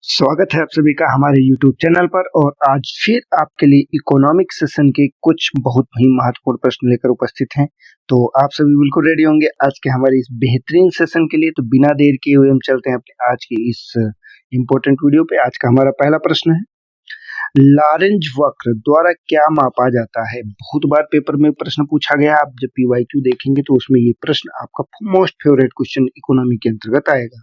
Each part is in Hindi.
स्वागत है आप सभी का हमारे YouTube चैनल पर। और आज फिर आपके लिए इकोनॉमिक सेशन के कुछ बहुत ही महत्वपूर्ण प्रश्न लेकर उपस्थित हैं। तो आप सभी बिल्कुल रेडी होंगे आज के हमारे इस बेहतरीन सेशन के लिए। तो बिना देर किए हुए हम चलते हैं अपने आज की इस इम्पोर्टेंट वीडियो पे। आज का हमारा पहला प्रश्न है, लॉरेंज वक्र द्वारा क्या मापा जाता है? बहुत बार पेपर में प्रश्न पूछा गया। आप जब PYQ देखेंगे तो उसमें ये प्रश्न आपका मोस्ट फेवरेट क्वेश्चन इकोनॉमी के अंतर्गत आएगा।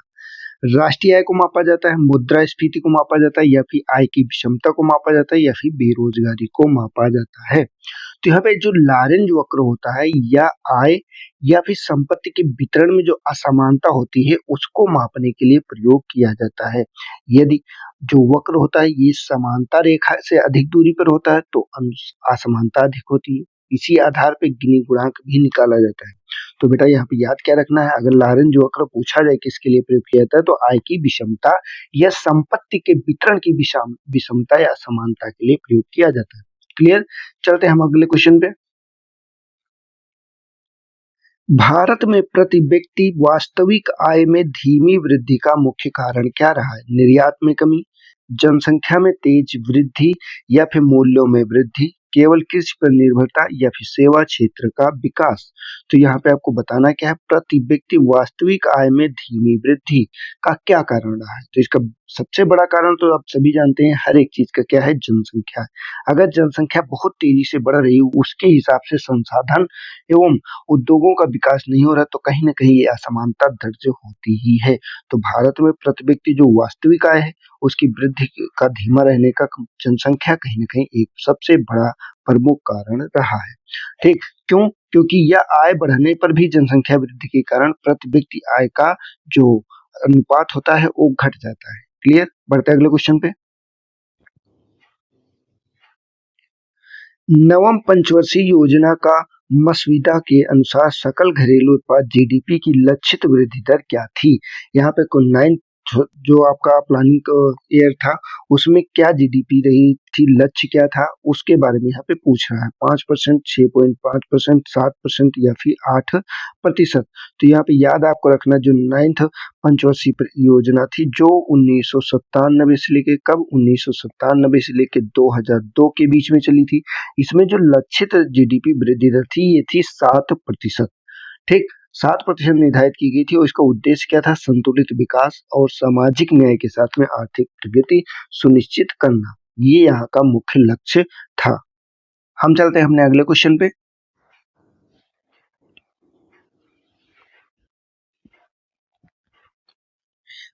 राष्ट्रीय आय को मापा जाता है, मुद्रास्फीति को मापा जाता है, या फिर आय की विषमता को मापा जाता है, या फिर बेरोजगारी को मापा जाता है। तो यहाँ पे जो लॉरेंज वक्र होता है, या आय या फिर संपत्ति के वितरण में जो असमानता होती है उसको मापने के लिए प्रयोग किया जाता है। यदि जो वक्र होता है ये समांता रेखा से अधिक दूरी पर होता है तो असमानता अधिक होती है। इसी आधार पर गिनी गुणांक भी निकाला जाता है। तो बेटा यहाँ पे याद क्या रखना है, अगर लॉरेंज वक्र पूछा जाए किसके लिए प्रयोग किया जाता है तो आय की विषमता या संपत्ति के वितरण की विषमता या असमानता के लिए प्रयोग किया जाता है। क्लियर? चलते हैं हम अगले क्वेश्चन पे। भारत में प्रति व्यक्ति वास्तविक आय में धीमी वृद्धि का मुख्य कारण क्या रहा है? निर्यात में कमी, जनसंख्या में तेज वृद्धि, या फिर मूल्यों में वृद्धि, केवल कृषि पर निर्भरता, या फिर सेवा क्षेत्र का विकास। तो यहाँ पे आपको बताना क्या है, प्रति व्यक्ति वास्तविक आय में धीमी वृद्धि का क्या कारण रहा है? तो इसका सबसे बड़ा कारण तो आप सभी जानते हैं, हर एक चीज का क्या है, जनसंख्या। अगर जनसंख्या बहुत तेजी से बढ़ रही है, उसके हिसाब से संसाधन एवं उद्योगों का विकास नहीं हो रहा, तो कहीं ना कहीं ये असमानता दर्ज होती ही है। तो भारत में प्रति व्यक्ति जो वास्तविक आय है उसकी वृद्धि का धीमा रहने का जनसंख्या कहीं ना कहीं एक सबसे बड़ा प्रमुख कारण रहा है। ठीक, क्यों? क्योंकि यह आय बढ़ने पर भी जनसंख्या वृद्धि के कारण प्रति व्यक्ति आय का जो अनुपात होता है वो घट जाता है। क्लियर? बढ़ते अगले क्वेश्चन पे। नवम पंचवर्षीय योजना का मसौदा के अनुसार सकल घरेलू उत्पाद GDP की लक्षित वृद्धि दर क्या थी? यहाँ पे कुल 9 जो आपका प्लानिंग ईयर था उसमें क्या GDP रही थी, लक्ष्य क्या था, उसके बारे में यहाँ पे पूछ रहा है। 5%, 6.5%, 7% या फिर 8%। तो यहाँ पे याद आपको रखना, जो 9th पंचवर्षीय योजना थी जो 1997 से लेके कब 1997 से लेके 2002 के बीच में चली थी, इसमें जो लक्षित GDP वृद्धि दर थी ये थी 7%। ठीक, 7% निर्धारित की गई थी और इसका उद्देश्य क्या था? संतुलित विकास और सामाजिक न्याय के साथ में आर्थिक प्रगति सुनिश्चित करना, ये यहाँ का मुख्य लक्ष्य था। हम चलते हैं अपने अगले क्वेश्चन पे।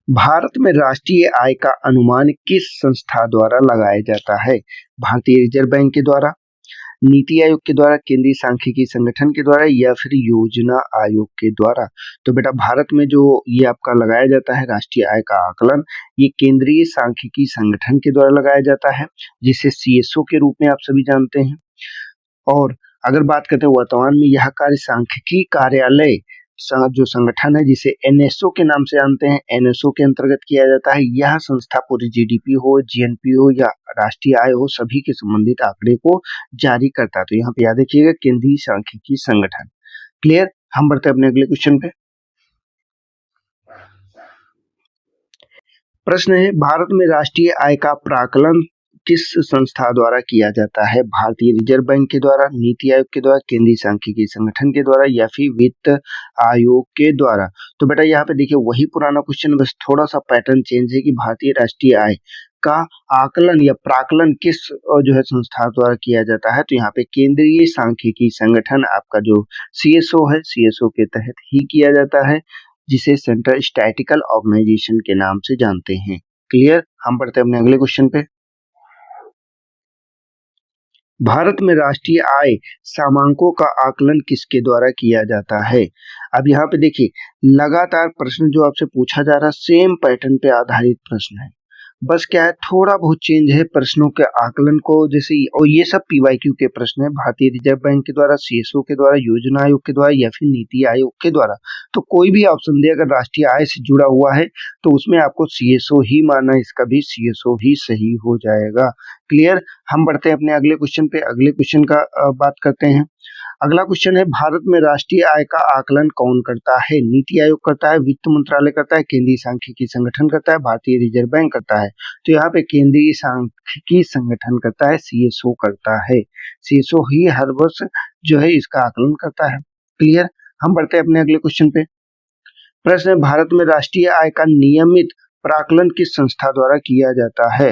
भारत में राष्ट्रीय आय का अनुमान किस संस्था द्वारा लगाया जाता है? भारतीय रिजर्व बैंक के द्वारा, नीति आयोग के द्वारा, केंद्रीय सांख्यिकी संगठन के द्वारा, या फिर योजना आयोग के द्वारा। तो बेटा भारत में जो ये आपका लगाया जाता है राष्ट्रीय आय का आकलन, ये केंद्रीय सांख्यिकी संगठन के द्वारा लगाया जाता है, जिसे CSO के रूप में आप सभी जानते हैं। और अगर बात करते हैं वर्तमान में यह कार्य सांख्यिकी कार्यालय जो संगठन है जिसे NSO के नाम से जानते हैं, NSO के अंतर्गत किया जाता है। यह संस्था पूरी GDP हो, GNP हो या राष्ट्रीय आय हो, सभी के संबंधित आंकड़े को जारी करता है। तो यहाँ पे याद रखिएगा, केंद्रीय सांख्यिकी संगठन। क्लियर? हम बढ़ते हैं अपने अगले क्वेश्चन पे। प्रश्न है, भारत में राष्ट्रीय आय का प्राकलन किस संस्था द्वारा किया जाता है? भारतीय रिजर्व बैंक के द्वारा, नीति आयोग के द्वारा, केंद्रीय सांख्यिकी संगठन के द्वारा, या फिर वित्त आयोग के द्वारा। तो बेटा यहाँ पे देखिए वही पुराना क्वेश्चन, बस थोड़ा सा पैटर्न चेंज है कि भारतीय राष्ट्रीय आय का आकलन या प्राकलन किस जो है संस्था द्वारा किया जाता है। तो यहाँ पे केंद्रीय सांख्यिकी संगठन आपका जो CSO है, CSO के तहत ही किया जाता है, जिसे सेंट्रल स्टैटिस्टिकल ऑर्गेनाइजेशन के नाम से जानते हैं। क्लियर? हम बढ़ते हैं अपने अगले क्वेश्चन पे। भारत में राष्ट्रीय आय सामांकों का आकलन किसके द्वारा किया जाता है? अब यहाँ पे देखिए लगातार प्रश्न जो आपसे पूछा जा रहा है सेम पैटर्न पे आधारित प्रश्न है, बस क्या है थोड़ा बहुत चेंज है प्रश्नों के आकलन को, जैसे और ये सब PYQ के प्रश्न है, भारतीय रिजर्व बैंक के द्वारा, CSO के द्वारा, योजना आयोग के द्वारा, या फिर नीति आयोग के द्वारा। तो कोई भी ऑप्शन दे अगर राष्ट्रीय आय से जुड़ा हुआ है तो उसमें आपको CSO ही मानना, इसका भी CSO ही सही हो जाएगा। क्लियर? हम बढ़ते हैं अपने अगले क्वेश्चन पे। अगले क्वेश्चन का बात करते हैं। अगला क्वेश्चन है, भारत में राष्ट्रीय आय का आकलन कौन करता है? नीति आयोग करता है, वित्त मंत्रालय करता है, केंद्रीय सांख्यिकी संगठन करता है, भारतीय रिजर्व बैंक करता है? तो यहाँ पे केंद्रीय सांख्यिकी संगठन करता है, सीएसओ करता है। सीएसओ ही हर वर्ष जो है इसका आकलन करता है। क्लियर। हम बढ़ते हैं अपने अगले क्वेश्चन पे। प्रश्न है, भारत में राष्ट्रीय आय का नियमित प्राकलन किस संस्था द्वारा किया जाता है?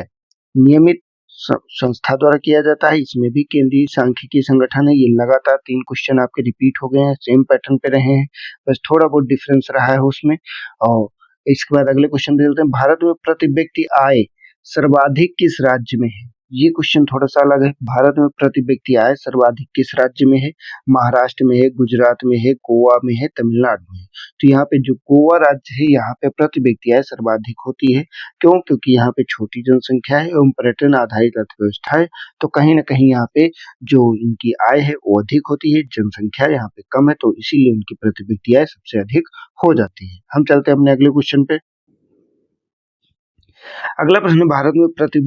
नियमित संस्था द्वारा किया जाता है, इसमें भी केंद्रीय सांख्यिकी संगठन है। ये लगातार 3 क्वेश्चन आपके रिपीट हो गए हैं, सेम पैटर्न पे रहे हैं, बस थोड़ा बहुत डिफरेंस रहा है उसमें। और इसके बाद अगले क्वेश्चन पे चलते हैं, भारत में प्रति व्यक्ति आय सर्वाधिक किस राज्य में है? ये क्वेश्चन थोड़ा सा अलग है। भारत में प्रति व्यक्ति आय सर्वाधिक किस राज्य में है? महाराष्ट्र में है, गुजरात में है, गोवा में है, तमिलनाडु में है। तो यहाँ पे जो गोवा राज्य है, यहाँ पे प्रति व्यक्ति आय सर्वाधिक होती है। क्यों? क्योंकि यहाँ पे छोटी जनसंख्या है एवं पर्यटन आधारित अर्थव्यवस्था है, तो कहीं ना कहीं यहाँ पे जो इनकी आय है वो अधिक होती है, जनसंख्या यहाँ पे कम है, तो इसीलिए उनकी प्रति व्यक्ति आय सबसे अधिक हो जाती है। हम चलते हैं अपने अगले क्वेश्चन पे। अगला प्रश्न, भारत में प्रति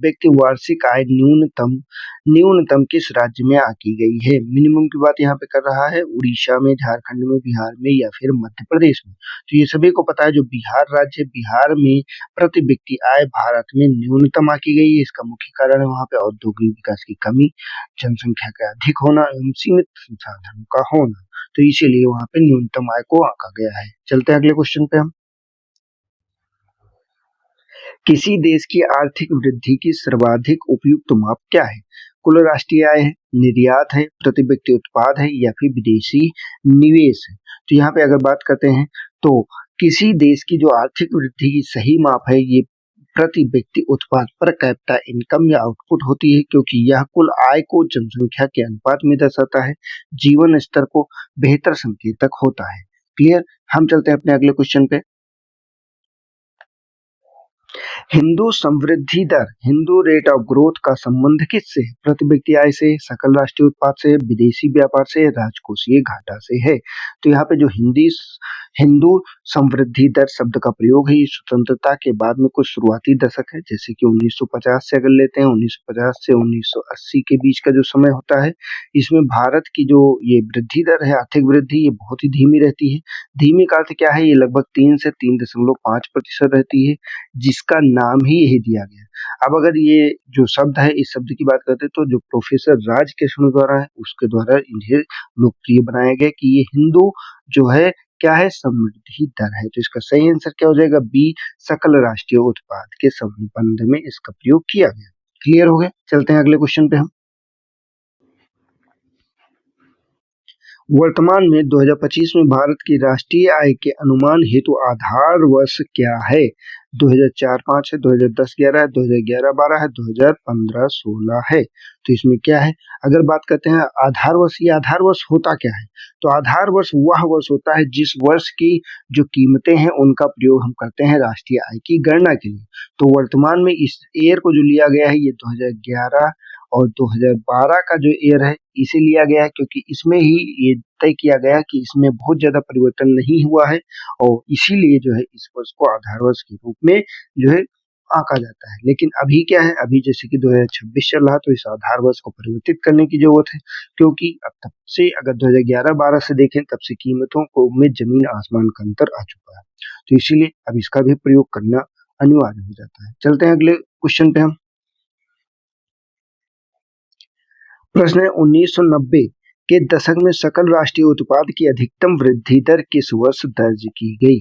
व्यक्ति वार्षिक आय न्यूनतम किस राज्य में आकी गई है? मिनिमम की बात यहाँ पे कर रहा है, उड़ीसा में, झारखंड में, बिहार में या फिर मध्य प्रदेश में? तो ये सभी को पता है, जो बिहार राज्य, बिहार में प्रति व्यक्ति आय भारत में न्यूनतम आकी गई है। इसका मुख्य कारण है वहाँ पे औद्योगिक विकास की कमी, जनसंख्या का अधिक होना एवं सीमित संसाधनों का होना, तो इसीलिए वहाँ पे न्यूनतम आय को आका गया है। चलते हैं अगले क्वेश्चन पे हम। किसी देश की आर्थिक वृद्धि की सर्वाधिक उपयुक्त माप क्या है? कुल राष्ट्रीय आय है, निर्यात है, प्रति व्यक्ति उत्पाद है या फिर विदेशी निवेश है? तो यहाँ पे अगर बात करते हैं तो किसी देश की जो आर्थिक वृद्धि की सही माप है, ये प्रति व्यक्ति उत्पाद पर कैपिटा इनकम या आउटपुट होती है, क्योंकि यह कुल आय को जनसंख्या के अनुपात में दर्शाता है, जीवन स्तर को बेहतर संकेतक होता है। क्लियर। हम चलते हैं अपने अगले क्वेश्चन पे। हिंदू समृद्धि दर, हिंदू रेट ऑफ ग्रोथ का संबंध किससे है? प्रति व्यक्ति आय से, सकल राष्ट्रीय उत्पाद से, विदेशी व्यापार से, राजकोषीय घाटा से है? तो यहाँ पे जो हिंदू समृद्धि दर शब्द का प्रयोग है, ये स्वतंत्रता के बाद में कुछ शुरुआती दशक है, जैसे कि 1950 से अगर लेते हैं, 1950 से 1980 के बीच का जो समय होता है, इसमें भारत की जो ये वृद्धि दर है, आर्थिक वृद्धि, ये बहुत ही धीमी रहती है। धीमी का अर्थ क्या है? ये लगभग 3 से 3.5% रहती है, जिसका नाम ही यही दिया गया। अब अगर ये जो शब्द है, इस शब्द की बात करते हैं, तो जो प्रोफेसर राजकिशन द्वारा है, उसके द्वारा इन्हें लोकप्रिय बनाया गया कि ये हिंदू जो है क्या है? समृद्धि दर है। तो इसका सही आंसर क्या हो जाएगा? बी, सकल राष्ट्रीय उत्पाद के संबंध में इसका प्रयोग किया गया। क्लियर हो गया। चलते हैं अगले क्वेश्चन पे हम। वर्तमान में 2025 में भारत की राष्ट्रीय आय के अनुमान हेतु आधार वर्ष क्या है? 2004-5 है, 2010-11 है, 2011-12 है, 2015-16 है? तो इसमें क्या है? अगर बात करते हैं आधार वर्ष, ये आधार वर्ष होता क्या है? तो आधार वर्ष वह वर्ष होता है जिस वर्ष की जो कीमतें हैं उनका प्रयोग हम करते हैं राष्ट्रीय आय की गणना के लिए। तो वर्तमान में इस ईयर को जो लिया गया है, ये 2011 और 2012 का जो ईयर है, इसे लिया गया है, क्योंकि इसमें ही ये तय किया गया कि इसमें बहुत ज्यादा परिवर्तन नहीं हुआ है, और इसीलिए जो है इस वर्ष को आधार वर्ष के रूप में जो है आंका जाता है। लेकिन अभी क्या है, अभी जैसे कि 2026 चल रहा है, तो इस आधार वर्ष को परिवर्तित करने की जरूरत है, क्योंकि अब तब से अगर 2011-12 से देखें, तब से कीमतों को में जमीन आसमान का अंतर आ चुका है, तो इसीलिए अब इसका भी प्रयोग करना अनिवार्य हो जाता है। चलते हैं अगले क्वेश्चन पे हम। प्रश्न है, 1990 के दशक में सकल राष्ट्रीय उत्पाद की अधिकतम वृद्धि दर किस वर्ष दर्ज की गई?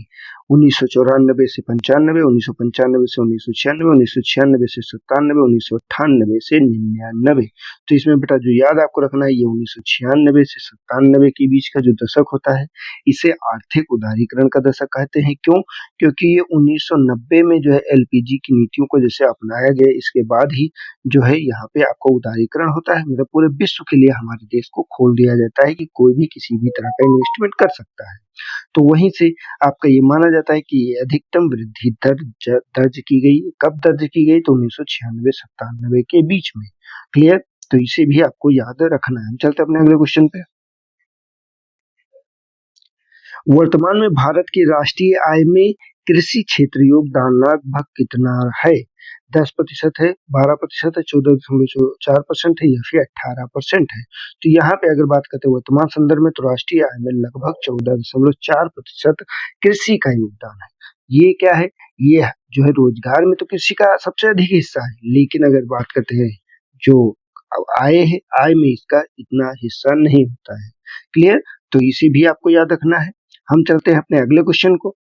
1994 से 95, 1995 से 1996, 1996 से 97, 1998 से 99। तो इसमें बेटा जो याद आपको रखना है, ये 1996 से 97 के बीच का जो दशक होता है, इसे आर्थिक उदारीकरण का दशक कहते हैं। क्यों? क्योंकि ये 1990 में जो है एलपीजी की नीतियों को जैसे अपनाया गया, इसके बाद ही जो है यहाँ पे आपको उदारीकरण होता है, मतलब पूरे विश्व के लिए हमारे देश को खोल दिया जाता है कि कोई भी किसी भी तरह का इन्वेस्टमेंट कर सकता है। तो वहीं से आपका ये माना जाता है कि ये अधिकतम वृद्धि दर दर्ज की गई। कब दर्ज की गई? तो 1996-97 के बीच में। क्लियर। तो इसे भी आपको याद रखना है। हम चलते अपने अगले क्वेश्चन पे। वर्तमान में भारत की राष्ट्रीय आय में कृषि क्षेत्र योगदान लगभग कितना है? 10% है, 12% है, 14.4% है या फिर 18% है। तो यहाँ पे अगर बात करते हैं वर्तमान संदर्भ में, तो राष्ट्रीय आय में लगभग 14.4% कृषि का योगदान है। ये क्या है? ये जो है रोजगार में तो कृषि का सबसे अधिक हिस्सा है, लेकिन अगर बात करते हैं जो आय है, आय में इसका इतना हिस्सा नहीं होता है। क्लियर? तो इसे भी आपको याद रखना है। हम चलते हैं अपने अगले क्वेश्चन को।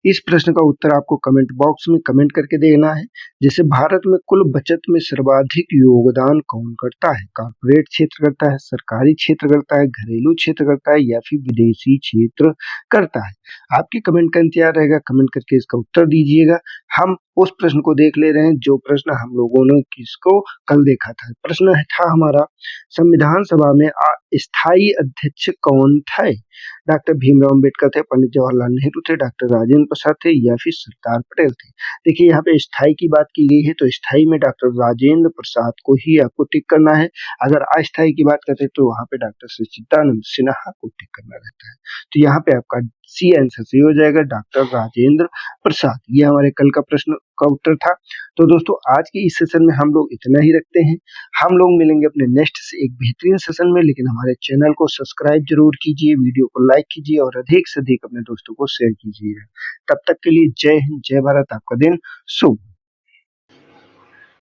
इस प्रश्न का उत्तर आपको कमेंट बॉक्स में कमेंट करके देना है। जैसे भारत में कुल बचत में सर्वाधिक योगदान कौन करता है? कॉर्पोरेट क्षेत्र करता है, सरकारी क्षेत्र करता है, घरेलू क्षेत्र करता है या फिर विदेशी क्षेत्र करता है? आपके कमेंट का इंतजार रहेगा, कमेंट करके इसका उत्तर दीजिएगा। हम उस प्रश्न को देख ले रहे हैं जो प्रश्न हम लोगों ने किसको कल देखा था। प्रश्न था हमारा, संविधान सभा में स्थायी अध्यक्ष कौन थे? डॉक्टर भीमराव अम्बेडकर थे, पंडित जवाहरलाल नेहरू थे, डॉक्टर राजेंद्र प्रसाद थे या फिर सरदार पटेल थे? देखिए यहाँ पे स्थायी की बात की गई है, तो स्थायी में डॉक्टर राजेंद्र प्रसाद को ही आपको टिक करना है। अगर अस्थायी की बात करते हैं तो वहां पे डॉक्टर सच्चिदानंद सिन्हा को टिक करना रहता है। तो यहाँ पे आपका सी आंसर सही हो जाएगा, डॉक्टर राजेंद्र प्रसाद। ये हमारे कल का प्रश्न का उत्तर था। तो दोस्तों आज के इस सेशन में हम लोग इतना ही रखते हैं। हम लोग मिलेंगे अपने नेक्स्ट से एक बेहतरीन सेशन में, लेकिन हमारे चैनल को सब्सक्राइब जरूर कीजिए, वीडियो को लाइक कीजिए और अधिक से अधिक अपने दोस्तों को शेयर कीजिए। तब तक के लिए जय हिंद, जय भारत, आपका दिन शुभ।